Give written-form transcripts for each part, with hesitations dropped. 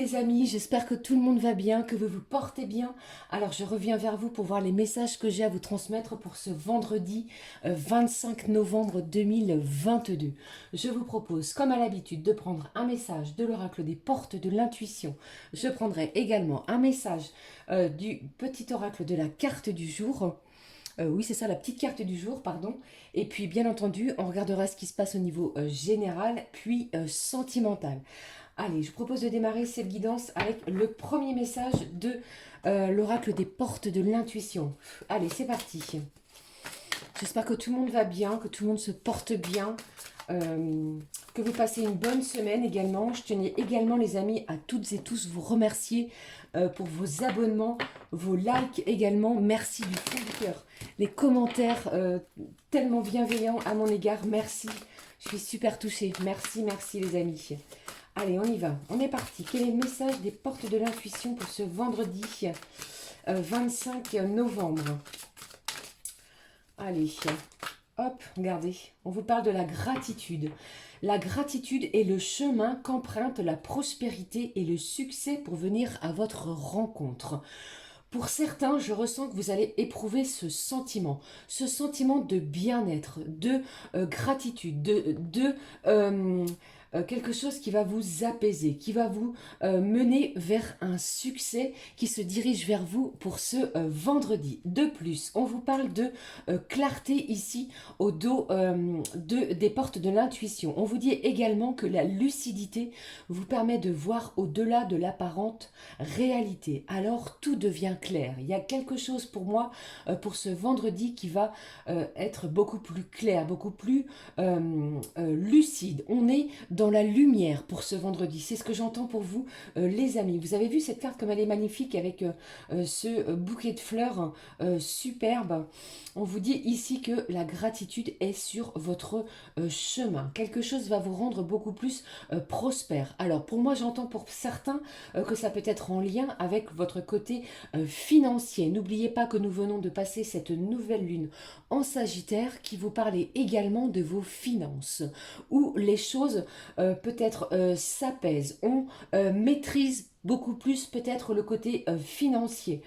les amis, j'espère que tout le monde va bien, que vous vous portez bien. Alors je reviens vers vous pour voir les messages que j'ai à vous transmettre pour ce vendredi 25 novembre 2022. Je vous propose, comme à l'habitude, de prendre un message de l'oracle des portes de l'intuition. Je prendrai également un message du petit oracle de la carte du jour. Oui, c'est ça, la petite carte du jour, pardon. Et puis, bien entendu, on regardera ce qui se passe au niveau général, puis sentimental. Allez, je vous propose de démarrer cette guidance avec le premier message de l'oracle des portes de l'intuition. Allez, c'est parti. J'espère que tout le monde va bien, que tout le monde se porte bien, que vous passez une bonne semaine également. Je tenais également, les amis, à toutes et tous vous remercier pour vos abonnements, vos likes également. Merci du fond du cœur. Les commentaires tellement bienveillants à mon égard, merci. Je suis super touchée. Merci, merci les amis. Allez, on y va. On est parti. Quel est le message des portes de l'intuition pour ce vendredi 25 novembre? Allez, hop, regardez. On vous parle de la gratitude. La gratitude est le chemin qu'emprunte la prospérité et le succès pour venir à votre rencontre. Pour certains, je ressens que vous allez éprouver ce sentiment de bien-être, de gratitude, de quelque chose qui va vous apaiser, qui va vous mener vers un succès qui se dirige vers vous pour ce vendredi. De plus, on vous parle de clarté ici au dos des portes de l'intuition. On vous dit également que la lucidité vous permet de voir au-delà de l'apparente réalité. Alors tout devient clair. Il y a quelque chose pour moi, pour ce vendredi, qui va être beaucoup plus clair, beaucoup plus lucide. On est dans la lumière pour ce vendredi. C'est ce que j'entends pour vous, les amis. Vous avez vu cette carte comme elle est magnifique avec ce bouquet de fleurs superbe. On vous dit ici que la gratitude est sur votre chemin. Quelque chose va vous rendre beaucoup plus prospère. Alors pour moi, j'entends pour certains que ça peut être en lien avec votre côté financier. N'oubliez pas que nous venons de passer cette nouvelle lune en Sagittaire qui vous parlait également de vos finances, où les choses peut-être s'apaisent, on maîtrise beaucoup plus peut-être le côté financier.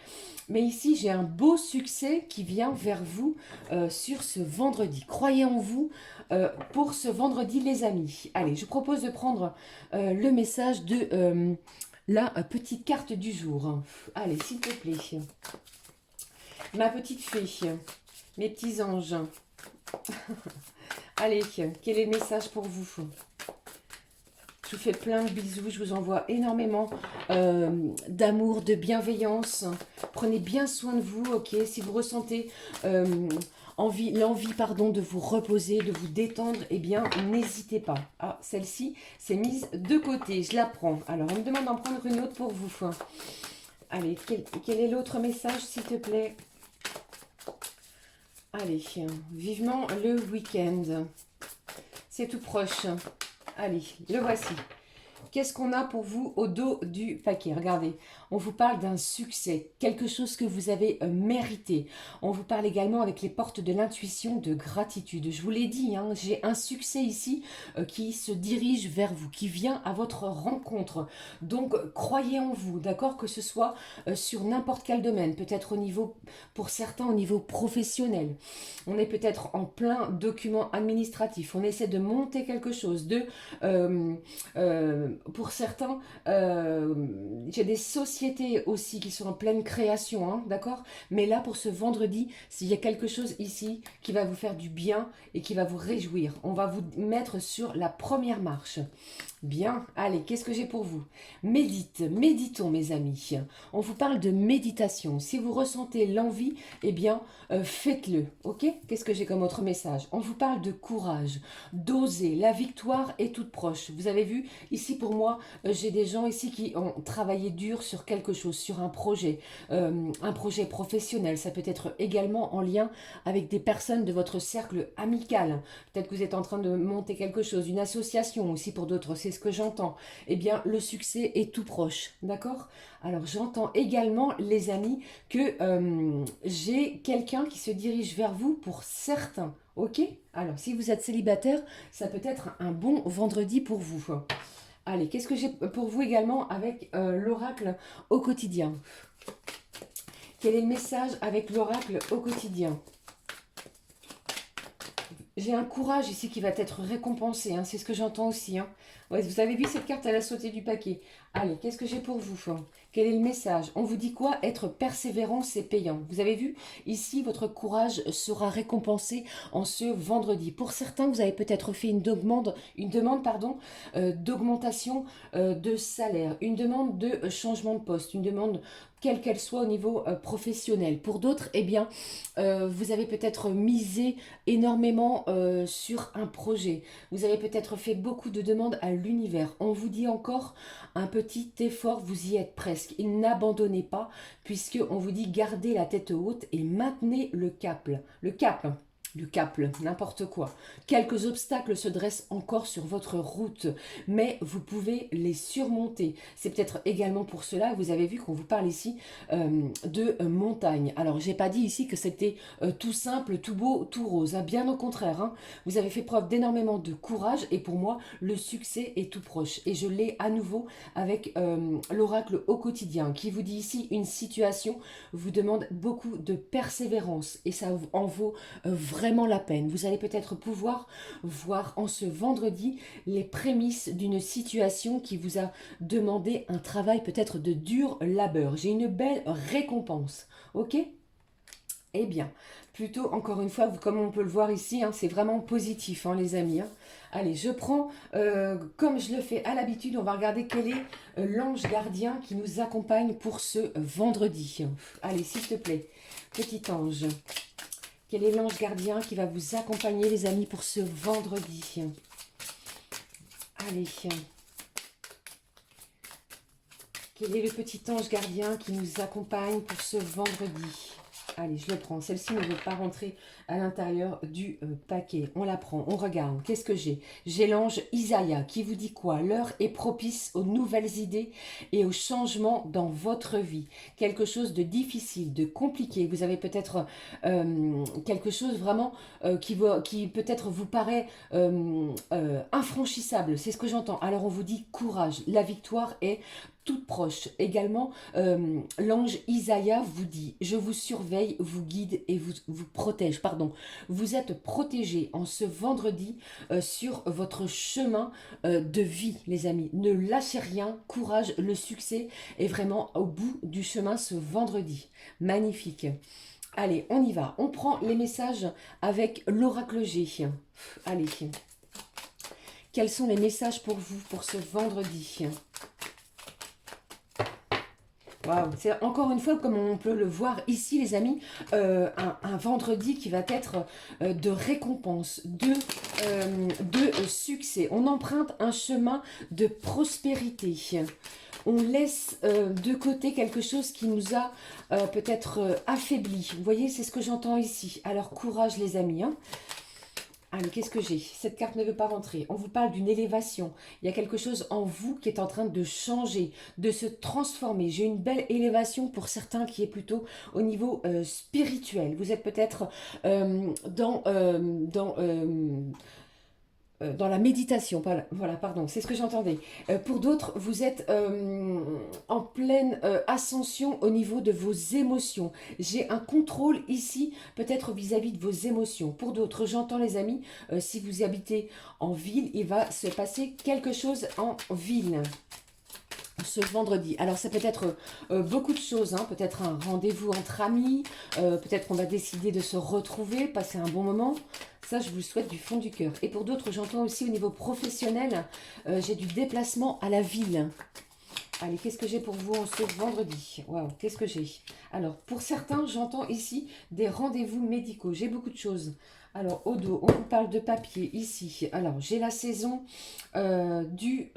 Mais ici, j'ai un beau succès qui vient vers vous sur ce vendredi. Croyez en vous pour ce vendredi, les amis. Allez, je vous propose de prendre le message de la petite carte du jour. Allez, s'il te plaît. Ma petite fée, mes petits anges. Allez, quel est le message pour vous? Je vous fais plein de bisous, je vous envoie énormément d'amour, de bienveillance. Prenez bien soin de vous, ok? Si vous ressentez l'envie de vous reposer, de vous détendre, eh bien, n'hésitez pas. Ah, celle-ci, c'est mise de côté, je la prends. Alors, on me demande d'en prendre une autre pour vous. Allez, quel est l'autre message, s'il te plaît? Allez, vivement le week-end. C'est tout proche. Allez, le voici. Qu'est-ce qu'on a pour vous au dos du paquet? Regardez, on vous parle d'un succès, quelque chose que vous avez mérité. On vous parle également avec les portes de l'intuition de gratitude. Je vous l'ai dit, hein, j'ai un succès ici qui se dirige vers vous, qui vient à votre rencontre. Donc, croyez en vous, d'accord? Que ce soit sur n'importe quel domaine, peut-être au niveau, pour certains, au niveau professionnel. On est peut-être en plein document administratif. On essaie de monter quelque chose, pour certains, j'ai des sociétés aussi qui sont en pleine création, hein, d'accord? Mais là, pour ce vendredi, s'il y a quelque chose ici qui va vous faire du bien et qui va vous réjouir, on va vous mettre sur la première marche. Bien, allez, qu'est-ce que j'ai pour vous? Méditons mes amis. On vous parle de méditation. Si vous ressentez l'envie, eh bien, faites-le, ok? Qu'est-ce que j'ai comme autre message? On vous parle de courage, d'oser. La victoire est toute proche. Vous avez vu, ici pour moi, j'ai des gens ici qui ont travaillé dur sur quelque chose, sur un projet professionnel. Ça peut être également en lien avec des personnes de votre cercle amical. Peut-être que vous êtes en train de monter quelque chose, une association aussi pour d'autres, c'est ce que j'entends. Eh bien, le succès est tout proche, d'accord? Alors, j'entends également, les amis, que j'ai quelqu'un qui se dirige vers vous pour certains, ok? Alors, si vous êtes célibataire, ça peut être un bon vendredi pour vous. Allez, qu'est-ce que j'ai pour vous également avec l'oracle au quotidien? Quel est le message avec l'oracle au quotidien? J'ai un courage ici qui va être récompensé, hein, c'est ce que j'entends aussi. Hein. Ouais, vous avez vu cette carte, elle a sauté du paquet. Allez, qu'est-ce que j'ai pour vous? Quel est le message? On vous dit quoi? Être persévérant, c'est payant. Vous avez vu? Ici, votre courage sera récompensé en ce vendredi. Pour certains, vous avez peut-être fait une demande pardon, d'augmentation de salaire, une demande de changement de poste, une demande quelle qu'elle soit au niveau professionnel. Pour d'autres, eh bien, vous avez peut-être misé énormément sur un projet. Vous avez peut-être fait beaucoup de demandes à l'univers. On vous dit encore un petit effort, vous y êtes presque. Et n'abandonnez pas, puisque on vous dit gardez la tête haute et maintenez le cap. Le cap, n'importe quoi. Quelques obstacles se dressent encore sur votre route, mais vous pouvez les surmonter. C'est peut-être également pour cela que vous avez vu qu'on vous parle ici de montagne. Alors, j'ai pas dit ici que c'était tout simple, tout beau, tout rose. Hein. Bien au contraire, hein. Vous avez fait preuve d'énormément de courage et pour moi, le succès est tout proche. Et je l'ai à nouveau avec l'oracle au quotidien qui vous dit ici une situation vous demande beaucoup de persévérance et ça en vaut vraiment la peine. Vous allez peut-être pouvoir voir en ce vendredi les prémices d'une situation qui vous a demandé un travail peut-être de dur labeur. J'ai une belle récompense. Ok? Eh bien, plutôt, encore une fois, comme on peut le voir ici, hein, c'est vraiment positif, hein, les amis. Hein. Allez, je prends, comme je le fais à l'habitude, on va regarder quel est l'ange gardien qui nous accompagne pour ce vendredi. Allez, s'il te plaît, petit ange. Quel est l'ange gardien qui va vous accompagner, les amis, pour ce vendredi? Allez. Quel est le petit ange gardien qui nous accompagne pour ce vendredi? Allez, je le prends. Celle-ci ne veut pas rentrer à l'intérieur du paquet. On la prend, on regarde. Qu'est-ce que j'ai? J'ai l'ange Isaiah qui vous dit quoi? L'heure est propice aux nouvelles idées et aux changements dans votre vie. Quelque chose de difficile, de compliqué. Vous avez peut-être quelque chose vraiment qui peut-être vous paraît infranchissable. C'est ce que j'entends. Alors on vous dit courage. La victoire est toute proche. Également, l'ange Isaiah vous dit, je vous surveille, vous guide et vous protège. Pardon. Vous êtes protégé en ce vendredi sur votre chemin de vie, les amis. Ne lâchez rien, courage, le succès est vraiment au bout du chemin ce vendredi. Magnifique. Allez, on y va. On prend les messages avec l'oracle G. Allez. Quels sont les messages pour vous pour ce vendredi? Wow. C'est encore une fois, comme on peut le voir ici, les amis, un vendredi qui va être de récompense, de succès. On emprunte un chemin de prospérité. On laisse de côté quelque chose qui nous a peut-être affaibli. Vous voyez, c'est ce que j'entends ici. Alors, courage, les amis. Hein. Allez, qu'est-ce que j'ai? Cette carte ne veut pas rentrer. On vous parle d'une élévation. Il y a quelque chose en vous qui est en train de changer, de se transformer. J'ai une belle élévation pour certains qui est plutôt au niveau spirituel. Vous êtes peut-être dans la méditation, voilà, pardon, c'est ce que j'entendais. Pour d'autres, vous êtes en pleine ascension au niveau de vos émotions. J'ai un contrôle ici, peut-être vis-à-vis de vos émotions. Pour d'autres, j'entends les amis, si vous habitez en ville, il va se passer quelque chose en ville. Ce vendredi. Alors ça peut être beaucoup de choses, hein. Peut-être un rendez-vous entre amis, peut-être qu'on va décider de se retrouver, passer un bon moment. Ça, je vous le souhaite du fond du cœur. Et pour d'autres, j'entends aussi au niveau professionnel, j'ai du déplacement à la ville. Allez, qu'est-ce que j'ai pour vous en ce vendredi? Waouh, qu'est-ce que j'ai? Alors, pour certains, j'entends ici des rendez-vous médicaux. J'ai beaucoup de choses. Alors, au dos, on vous parle de papier ici. Alors, j'ai la saison du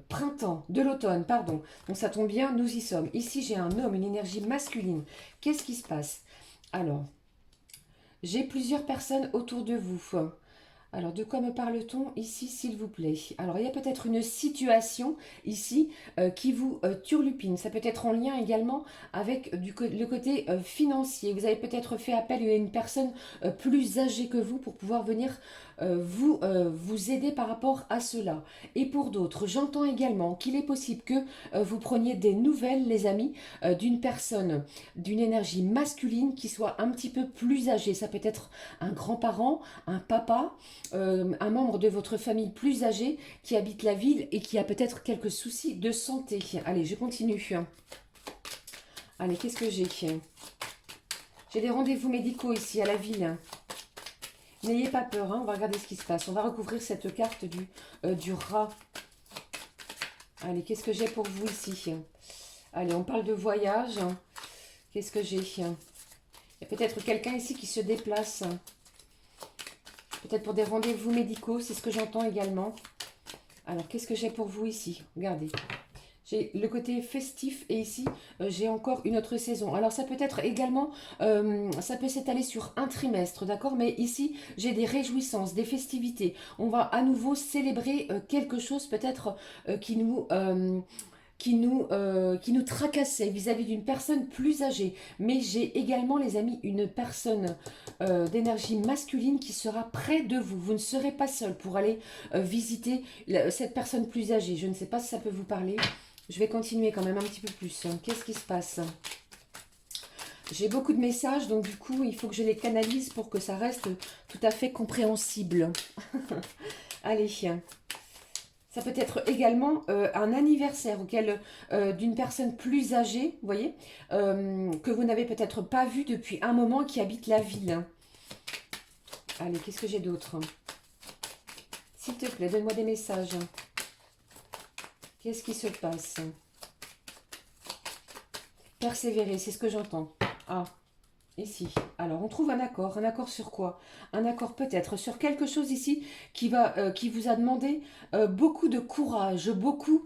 printemps, de l'automne, pardon. Donc, ça tombe bien, nous y sommes. Ici, j'ai un homme, une énergie masculine. Qu'est-ce qui se passe? Alors, j'ai plusieurs personnes autour de vous. Alors, de quoi me parle-t-on ici, s'il vous plaît? Alors, il y a peut-être une situation ici qui vous turlupine. Ça peut être en lien également avec le côté financier. Vous avez peut-être fait appel à une personne plus âgée que vous pour pouvoir venir vous aider par rapport à cela. Et pour d'autres, j'entends également qu'il est possible que vous preniez des nouvelles, les amis, d'une personne, d'une énergie masculine qui soit un petit peu plus âgée. Ça peut être un grand-parent, un papa, un membre de votre famille plus âgé qui habite la ville et qui a peut-être quelques soucis de santé. Allez, je continue. Allez, qu'est-ce que j'ai? J'ai des rendez-vous médicaux ici à la ville. N'ayez pas peur, hein, on va regarder ce qui se passe. On va recouvrir cette carte du rat. Allez, qu'est-ce que j'ai pour vous ici? Allez, on parle de voyage. Qu'est-ce que j'ai? Il y a peut-être quelqu'un ici qui se déplace. Peut-être pour des rendez-vous médicaux, c'est ce que j'entends également. Alors, qu'est-ce que j'ai pour vous ici? Regardez. J'ai le côté festif et ici, j'ai encore une autre saison. Alors, ça peut être également, ça peut s'étaler sur un trimestre, d'accord? Mais ici, j'ai des réjouissances, des festivités. On va à nouveau célébrer quelque chose peut-être qui nous tracassait vis-à-vis d'une personne plus âgée. Mais j'ai également, les amis, une personne d'énergie masculine qui sera près de vous. Vous ne serez pas seul pour aller visiter cette personne plus âgée. Je ne sais pas si ça peut vous parler. Je vais continuer quand même un petit peu plus. Qu'est-ce qui se passe? J'ai beaucoup de messages, donc du coup, il faut que je les canalise pour que ça reste tout à fait compréhensible. Allez. Ça peut être également un anniversaire auquel d'une personne plus âgée, vous voyez, que vous n'avez peut-être pas vu depuis un moment, qui habite la ville. Allez, qu'est-ce que j'ai d'autre? S'il te plaît, donne-moi des messages. Qu'est-ce qui se passe? Persévérer, c'est ce que j'entends. Ah, ici. Alors, on trouve un accord. Un accord sur quoi? Un accord peut-être sur quelque chose ici qui vous a demandé beaucoup de courage, beaucoup,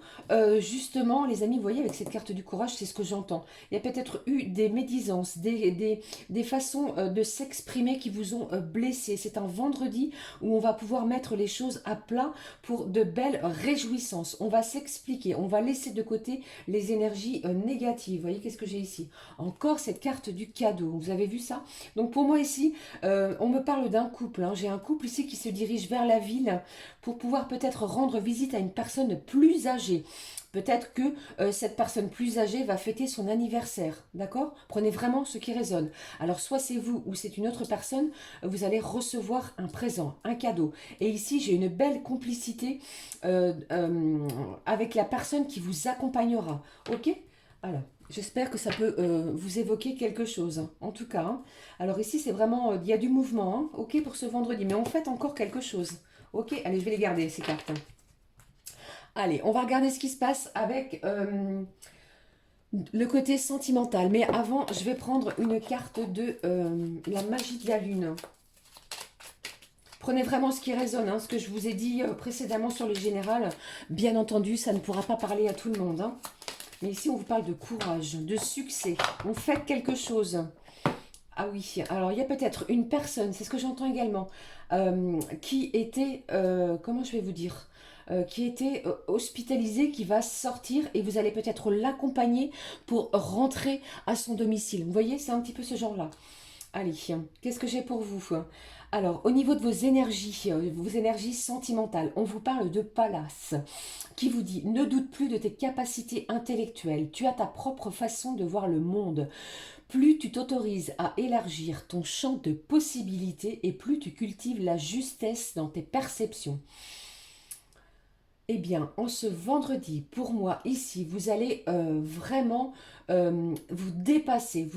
justement, les amis, vous voyez, avec cette carte du courage, c'est ce que j'entends. Il y a peut-être eu des médisances, des façons de s'exprimer qui vous ont blessé. C'est un vendredi où on va pouvoir mettre les choses à plat pour de belles réjouissances. On va s'expliquer, on va laisser de côté les énergies négatives. Vous voyez, qu'est-ce que j'ai ici? Encore cette carte du cadeau. Vous avez vu ça? Donc pour moi ici, on me parle d'un couple. Hein. J'ai un couple ici qui se dirige vers la ville pour pouvoir peut-être rendre visite à une personne plus âgée. Peut-être que cette personne plus âgée va fêter son anniversaire, d'accord? Prenez vraiment ce qui résonne. Alors soit c'est vous ou c'est une autre personne, vous allez recevoir un présent, un cadeau. Et ici j'ai une belle complicité avec la personne qui vous accompagnera, ok? Alors, j'espère que ça peut vous évoquer quelque chose, hein. En tout cas, hein. Alors ici, c'est vraiment, il y a du mouvement, hein, ok, pour ce vendredi. Mais on fait encore quelque chose. Ok, allez, je vais les garder, ces cartes. Allez, on va regarder ce qui se passe avec le côté sentimental. Mais avant, je vais prendre une carte de la magie de la lune. Prenez vraiment ce qui résonne, hein, ce que je vous ai dit précédemment sur le général. Bien entendu, ça ne pourra pas parler à tout le monde, hein. Mais ici, on vous parle de courage, de succès. On fait quelque chose. Ah oui, alors il y a peut-être une personne, c'est ce que j'entends également, qui était, comment je vais vous dire, qui était hospitalisée, qui va sortir et vous allez peut-être l'accompagner pour rentrer à son domicile. Vous voyez, c'est un petit peu ce genre-là. Allez, qu'est-ce que j'ai pour vous? Alors, au niveau de vos énergies sentimentales, on vous parle de Pallas, qui vous dit « Ne doute plus de tes capacités intellectuelles, tu as ta propre façon de voir le monde. Plus tu t'autorises à élargir ton champ de possibilités et plus tu cultives la justesse dans tes perceptions. » Eh bien, en ce vendredi, pour moi, ici, vous allez vraiment vous dépasser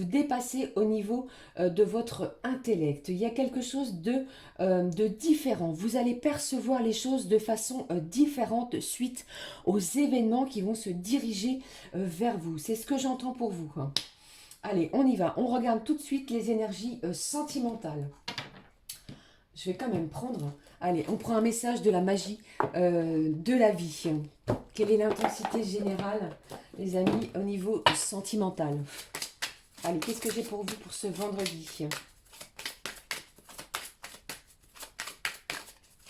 au niveau de votre intellect. Il y a quelque chose de différent. Vous allez percevoir les choses de façon différente suite aux événements qui vont se diriger vers vous. C'est ce que j'entends pour vous, hein. Allez, on y va. On regarde tout de suite les énergies sentimentales. Je vais quand même prendre... Allez, on prend un message de la magie de la vie. Quelle est l'intensité générale, les amis, au niveau sentimental? Allez, qu'est-ce que j'ai pour vous pour ce vendredi?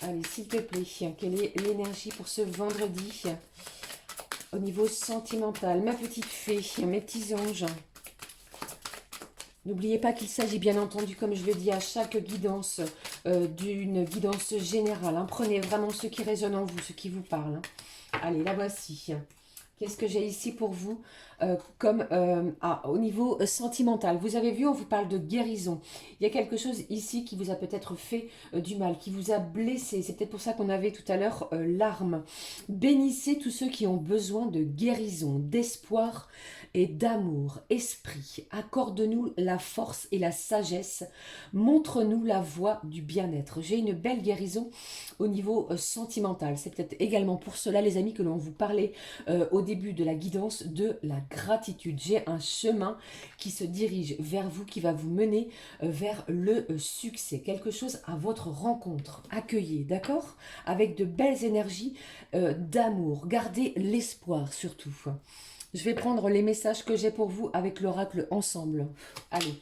Allez, s'il te plaît, quelle est l'énergie pour ce vendredi au niveau sentimental? Ma petite fée, mes petits anges. N'oubliez pas qu'il s'agit bien entendu, comme je le dis à chaque guidance, d'une guidance générale. Hein. Prenez vraiment ce qui résonne en vous, ce qui vous parle. Hein. Allez, la voici. Qu'est-ce que j'ai ici pour vous au niveau sentimental? Vous avez vu, on vous parle de guérison. Il y a quelque chose ici qui vous a peut-être fait du mal, qui vous a blessé. C'est peut-être pour ça qu'on avait tout à l'heure l'arme. Bénissez tous ceux qui ont besoin de guérison, d'espoir et d'amour. Esprit, accorde-nous la force et la sagesse. Montre-nous la voie du bien-être. J'ai une belle guérison au niveau sentimental. C'est peut-être également pour cela, les amis, que l'on vous parlait au début de la guidance de la gratitude. J'ai un chemin qui se dirige vers vous, qui va vous mener vers le succès. Quelque chose à votre rencontre. Accueillez, d'accord? Avec de belles énergies d'amour. Gardez l'espoir surtout. Je vais prendre les messages que j'ai pour vous avec l'oracle ensemble. Allez,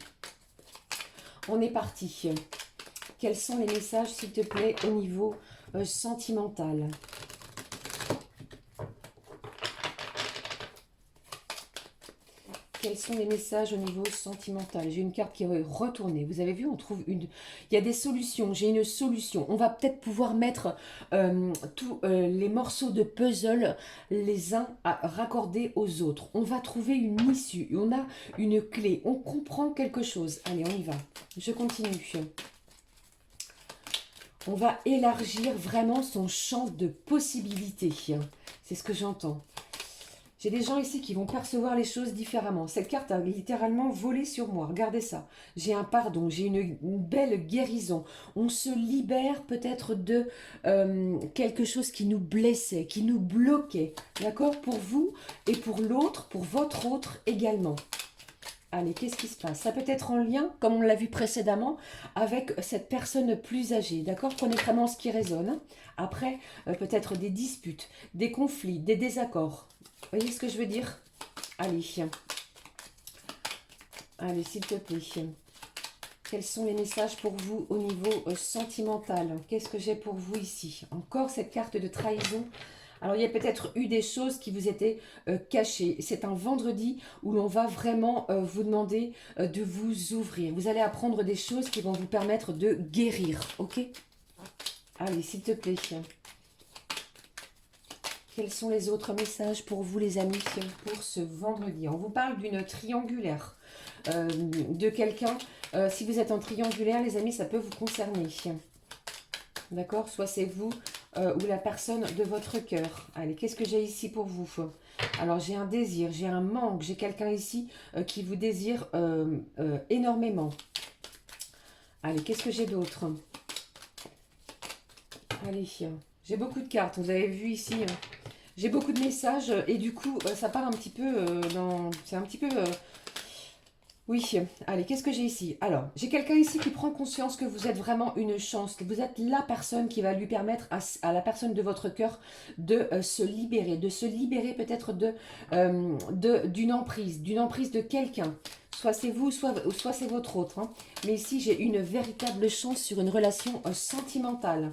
on est parti. Quels sont les messages, s'il te plaît, au niveau sentimental? Quels sont les messages au niveau sentimental? J'ai une carte qui est retournée. Vous avez vu, on trouve une... Il y a des solutions. J'ai une solution. On va peut-être pouvoir mettre tous les morceaux de puzzle les uns à raccorder aux autres. On va trouver une issue. On a une clé. On comprend quelque chose. Allez, on y va. Je continue. On va élargir vraiment son champ de possibilités. C'est ce que j'entends. J'ai des gens ici qui vont percevoir les choses différemment. Cette carte a littéralement volé sur moi. Regardez ça. J'ai un pardon, j'ai une belle guérison. On se libère peut-être de quelque chose qui nous blessait, qui nous bloquait. D'accord? Pour vous et pour l'autre, pour votre autre également. Allez, qu'est-ce qui se passe? Ça peut être en lien, comme on l'a vu précédemment, avec cette personne plus âgée. D'accord? Prenez vraiment ce qui résonne. Après, peut-être des disputes, des conflits, des désaccords. Vous voyez ce que je veux dire? Allez. Allez, s'il te plaît. Quels sont les messages pour vous au niveau sentimental? Qu'est-ce que j'ai pour vous ici? Encore cette carte de trahison. Alors, il y a peut-être eu des choses qui vous étaient cachées. C'est un vendredi où l'on va vraiment vous demander de vous ouvrir. Vous allez apprendre des choses qui vont vous permettre de guérir. Ok? Allez, s'il te plaît. Quels sont les autres messages pour vous, les amis, pour ce vendredi? On vous parle d'une triangulaire, de quelqu'un. Si vous êtes en triangulaire, les amis, ça peut vous concerner. D'accord? Soit c'est vous ou la personne de votre cœur. Allez, qu'est-ce que j'ai ici pour vous? Alors, j'ai un désir, j'ai un manque, j'ai quelqu'un ici qui vous désire énormément. Allez, qu'est-ce que j'ai d'autre? Allez, j'ai beaucoup de cartes, vous avez vu ici. J'ai beaucoup de messages et du coup, ça part un petit peu dans... C'est un petit peu... Oui, allez, qu'est-ce que j'ai ici? Alors, j'ai quelqu'un ici qui prend conscience que vous êtes vraiment une chance, que vous êtes la personne qui va lui permettre à la personne de votre cœur de se libérer peut-être d'une emprise de quelqu'un. Soit c'est vous, soit c'est votre autre. Hein. Mais ici, j'ai une véritable chance sur une relation sentimentale.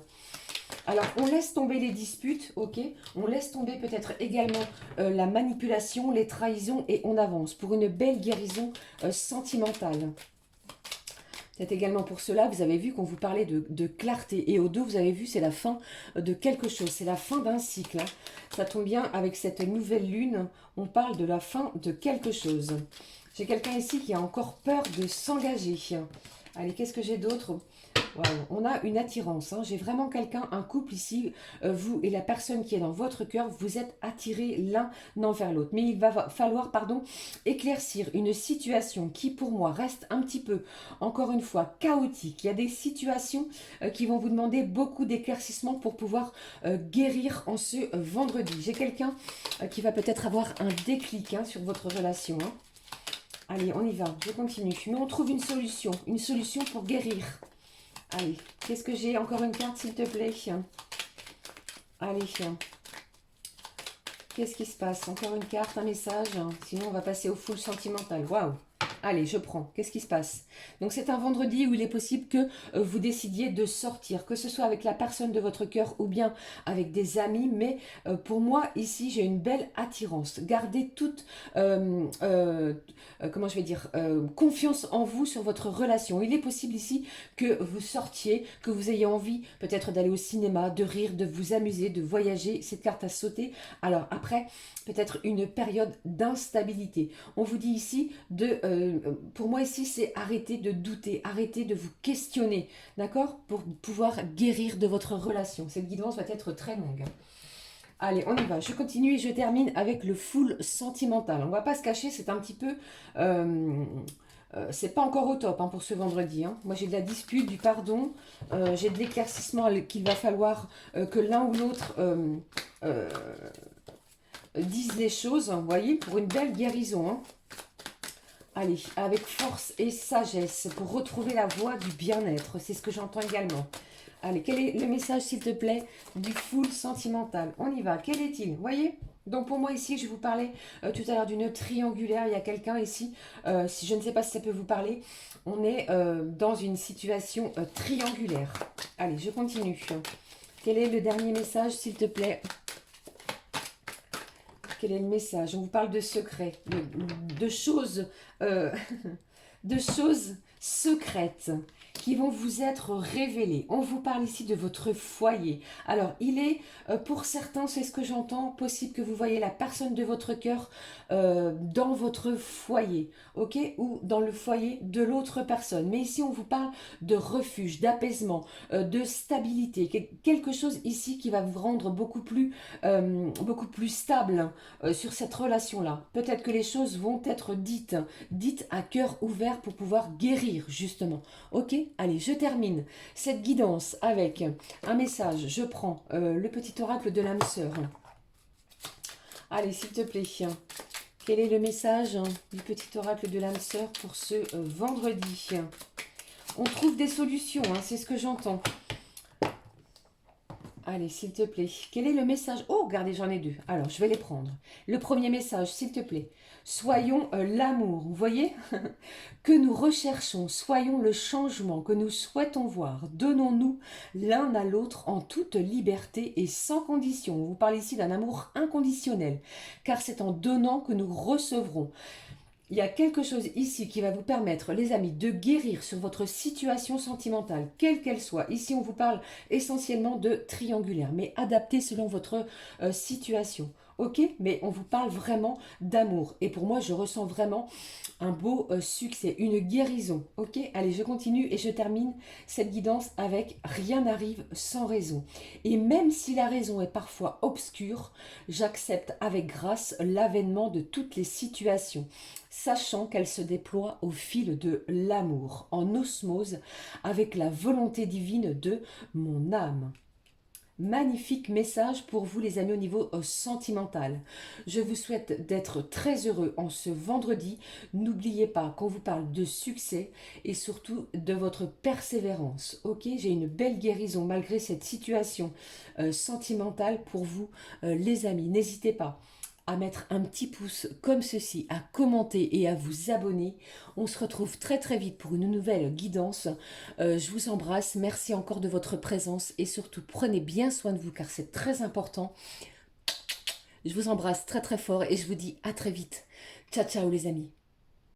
Alors, on laisse tomber les disputes, ok? On laisse tomber peut-être également la manipulation, les trahisons et on avance pour une belle guérison sentimentale. Peut-être également pour cela, vous avez vu qu'on vous parlait de clarté. Et au dos, vous avez vu, c'est la fin de quelque chose. C'est la fin d'un cycle. Hein. Ça tombe bien avec cette nouvelle lune. On parle de la fin de quelque chose. J'ai quelqu'un ici qui a encore peur de s'engager. Allez, qu'est-ce que j'ai d'autre? Wow, on a une attirance. Hein. J'ai vraiment quelqu'un, un couple ici, vous et la personne qui est dans votre cœur, vous êtes attirés l'un envers l'autre. Mais il va falloir, éclaircir une situation qui, pour moi, reste un petit peu, encore une fois, chaotique. Il y a des situations qui vont vous demander beaucoup d'éclaircissement pour pouvoir guérir en ce vendredi. J'ai quelqu'un qui va peut-être avoir un déclic hein, sur votre relation. Hein. Allez, on y va, je continue. Mais on trouve une solution pour guérir. Allez, qu'est-ce que j'ai? Encore une carte, s'il te plaît. Allez, qu'est-ce qui se passe? Encore une carte, un message. Sinon, on va passer au full sentimental. Waouh! Allez, je prends. Qu'est-ce qui se passe? Donc, c'est un vendredi où il est possible que vous décidiez de sortir, que ce soit avec la personne de votre cœur ou bien avec des amis. Mais pour moi, ici, j'ai une belle attirance. Gardez toute, comment je vais dire, confiance en vous sur votre relation. Il est possible ici que vous sortiez, que vous ayez envie peut-être d'aller au cinéma, de rire, de vous amuser, de voyager. Cette carte a sauté. Alors après, peut-être une période d'instabilité. On vous dit ici pour moi ici, c'est arrêter de douter, arrêter de vous questionner, d'accord? Pour pouvoir guérir de votre relation. Cette guidance va être très longue. Allez, on y va. Je continue et je termine avec le full sentimental. On ne va pas se cacher, c'est un petit peu... c'est pas encore au top hein, pour ce vendredi. Hein. Moi, j'ai de la dispute, du pardon. J'ai de l'éclaircissement qu'il va falloir que l'un ou l'autre euh, dise les choses. Vous voyez, pour une belle guérison. Hein. Allez, avec force et sagesse pour retrouver la voie du bien-être. C'est ce que j'entends également. Allez, quel est le message, s'il te plaît, du full sentimental? On y va. Quel est-il? Vous voyez? Donc pour moi ici, je vous parlais tout à l'heure d'une triangulaire. Il y a quelqu'un ici, si je ne sais pas si ça peut vous parler. On est dans une situation triangulaire. Allez, je continue. Quel est le dernier message, s'il te plaît? Quel est le message? On vous parle de secrets, de choses, de choses secrètes qui vont vous être révélées. On vous parle ici de votre foyer. Alors, il est, pour certains, c'est ce que j'entends, possible que vous voyez la personne de votre cœur dans votre foyer, ok? Ou dans le foyer de l'autre personne. Mais ici, on vous parle de refuge, d'apaisement, de stabilité. Quelque chose ici qui va vous rendre beaucoup plus stable sur cette relation-là. Peut-être que les choses vont être dites à cœur ouvert pour pouvoir guérir, justement. Ok? Allez, je termine cette guidance avec un message. Je prends le petit oracle de l'âme sœur. Allez, s'il te plaît. Quel est le message du petit oracle de l'âme sœur pour ce vendredi? On trouve des solutions, hein, c'est ce que j'entends. Allez, s'il te plaît. Quel est le message? Oh, regardez, j'en ai deux. Alors, je vais les prendre. Le premier message, s'il te plaît. Soyons l'amour, vous voyez? Que nous recherchons, soyons le changement que nous souhaitons voir. Donnons-nous l'un à l'autre en toute liberté et sans condition. On vous parle ici d'un amour inconditionnel, car c'est en donnant que nous recevrons. Il y a quelque chose ici qui va vous permettre, les amis, de guérir sur votre situation sentimentale, quelle qu'elle soit. Ici, on vous parle essentiellement de triangulaire, mais adapté selon votre situation. Ok? Mais on vous parle vraiment d'amour. Et pour moi, je ressens vraiment un beau succès, une guérison. Ok? Allez, je continue et je termine cette guidance avec rien n'arrive sans raison. Et même si la raison est parfois obscure, j'accepte avec grâce l'avènement de toutes les situations, sachant qu'elle se déploie au fil de l'amour, en osmose avec la volonté divine de mon âme. Magnifique message pour vous les amis au niveau sentimental. Je vous souhaite d'être très heureux en ce vendredi. N'oubliez pas qu'on vous parle de succès et surtout de votre persévérance. Ok, j'ai une belle guérison malgré cette situation sentimentale pour vous les amis. N'hésitez pas à mettre un petit pouce comme ceci, à commenter et à vous abonner. On se retrouve très très vite pour une nouvelle guidance. Je vous embrasse, merci encore de votre présence et surtout prenez bien soin de vous car c'est très important. Je vous embrasse très très fort et je vous dis à très vite. Ciao ciao les amis.